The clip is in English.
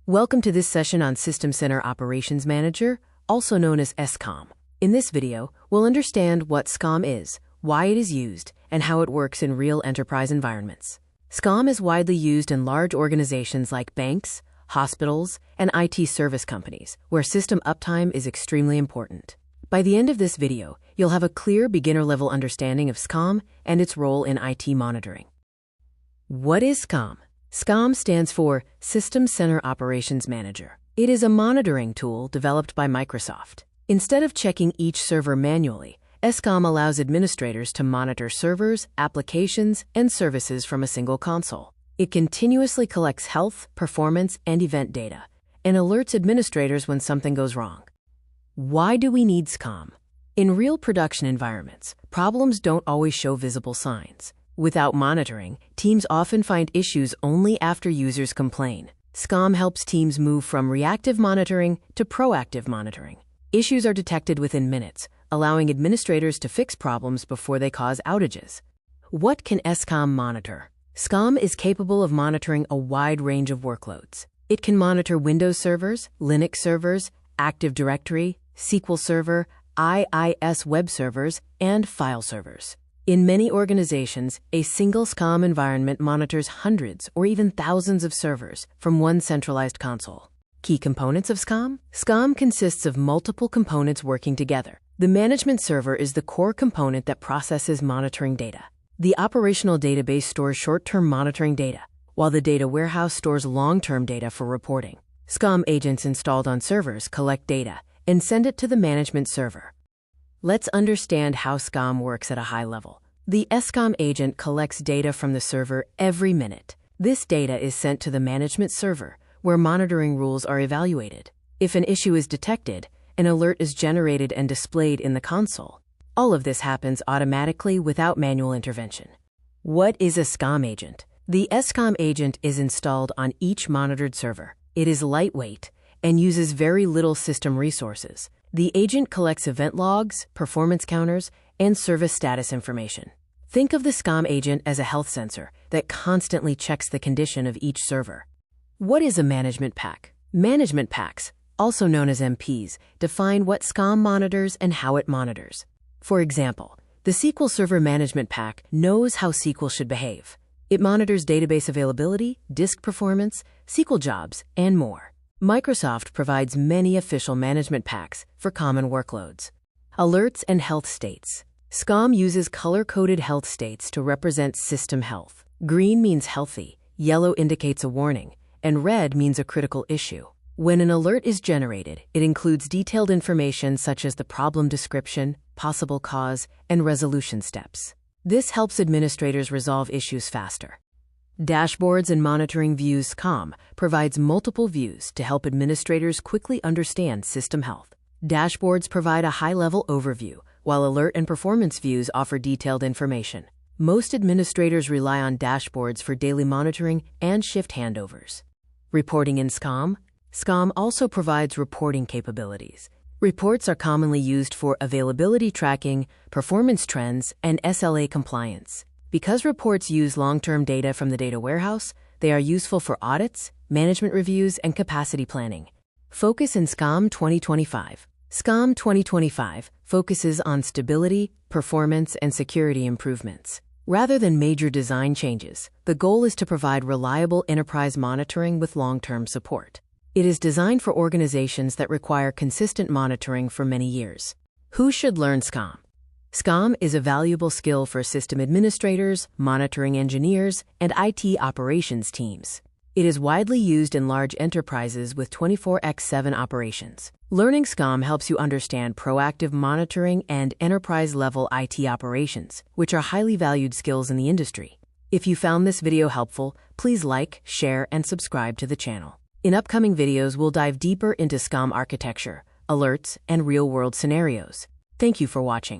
Welcome to this session on System Center Operations Manager, also known as SCOM. In this video, we'll understand what SCOM is, why it is used, and how it works in real enterprise environments. SCOM is widely used in large organizations like banks, hospitals, and IT service companies, where system uptime is extremely important. By the end of this video, you'll have a clear beginner-level understanding of SCOM and its role in IT monitoring. What is SCOM? SCOM stands for System Center Operations Manager. It is a monitoring tool developed by Microsoft. Instead of checking each server manually, SCOM allows administrators to monitor servers, applications, and services from a single console. It continuously collects health, performance, and event data, and alerts administrators when something goes wrong. Why do we need SCOM? In real production environments, problems don't always show visible signs. Without monitoring, teams often find issues only after users complain. SCOM helps teams move from reactive monitoring to proactive monitoring. Issues are detected within minutes, allowing administrators to fix problems before they cause outages. What can SCOM monitor? SCOM is capable of monitoring a wide range of workloads. It can monitor Windows servers, Linux servers, Active Directory, SQL Server, IIS web servers, and file servers. In many organizations, a single SCOM environment monitors hundreds or even thousands of servers from one centralized console. Key components of SCOM? SCOM consists of multiple components working together. The management server is the core component that processes monitoring data. The operational database stores short-term monitoring data, while the data warehouse stores long-term data for reporting. SCOM agents installed on servers collect data and send it to the management server. Let's understand how SCOM works at a high level. The SCOM agent collects data from the server every minute. This data is sent to the management server, where monitoring rules are evaluated. If an issue is detected, an alert is generated and displayed in the console. All of this happens automatically without manual intervention. What is a SCOM agent? The SCOM agent is installed on each monitored server. It is lightweight and uses very little system resources. The agent collects event logs, performance counters, and service status information. Think of the SCOM agent as a health sensor that constantly checks the condition of each server. What is a management pack? Management packs, also known as MPs, define what SCOM monitors and how it monitors. For example, the SQL Server Management Pack knows how SQL should behave. It monitors database availability, disk performance, SQL jobs, and more. Microsoft provides many official management packs for common workloads. Alerts and health states. SCOM uses color-coded health states to represent system health. Green means healthy, yellow indicates a warning, and red means a critical issue. When an alert is generated, it includes detailed information such as the problem description, possible cause, and resolution steps. This helps administrators resolve issues faster. Dashboards and monitoring views. SCOM provides multiple views to help administrators quickly understand system health. Dashboards provide a high-level overview, while alert and performance views offer detailed information. Most administrators rely on dashboards for daily monitoring and shift handovers. Reporting in SCOM. SCOM also provides reporting capabilities. Reports are commonly used for availability tracking, performance trends, and SLA compliance. Because reports use long-term data from the data warehouse, they are useful for audits, management reviews, and capacity planning. Focus in SCOM 2025. SCOM 2025 focuses on stability, performance, and security improvements. Rather than major design changes, the goal is to provide reliable enterprise monitoring with long-term support. It is designed for organizations that require consistent monitoring for many years. Who should learn SCOM? SCOM is a valuable skill for system administrators, monitoring engineers, and IT operations teams. It is widely used in large enterprises with 24/7 operations. Learning SCOM helps you understand proactive monitoring and enterprise-level IT operations, which are highly valued skills in the industry. If you found this video helpful, please like, share, and subscribe to the channel. In upcoming videos, we'll dive deeper into SCOM architecture, alerts, and real-world scenarios. Thank you for watching.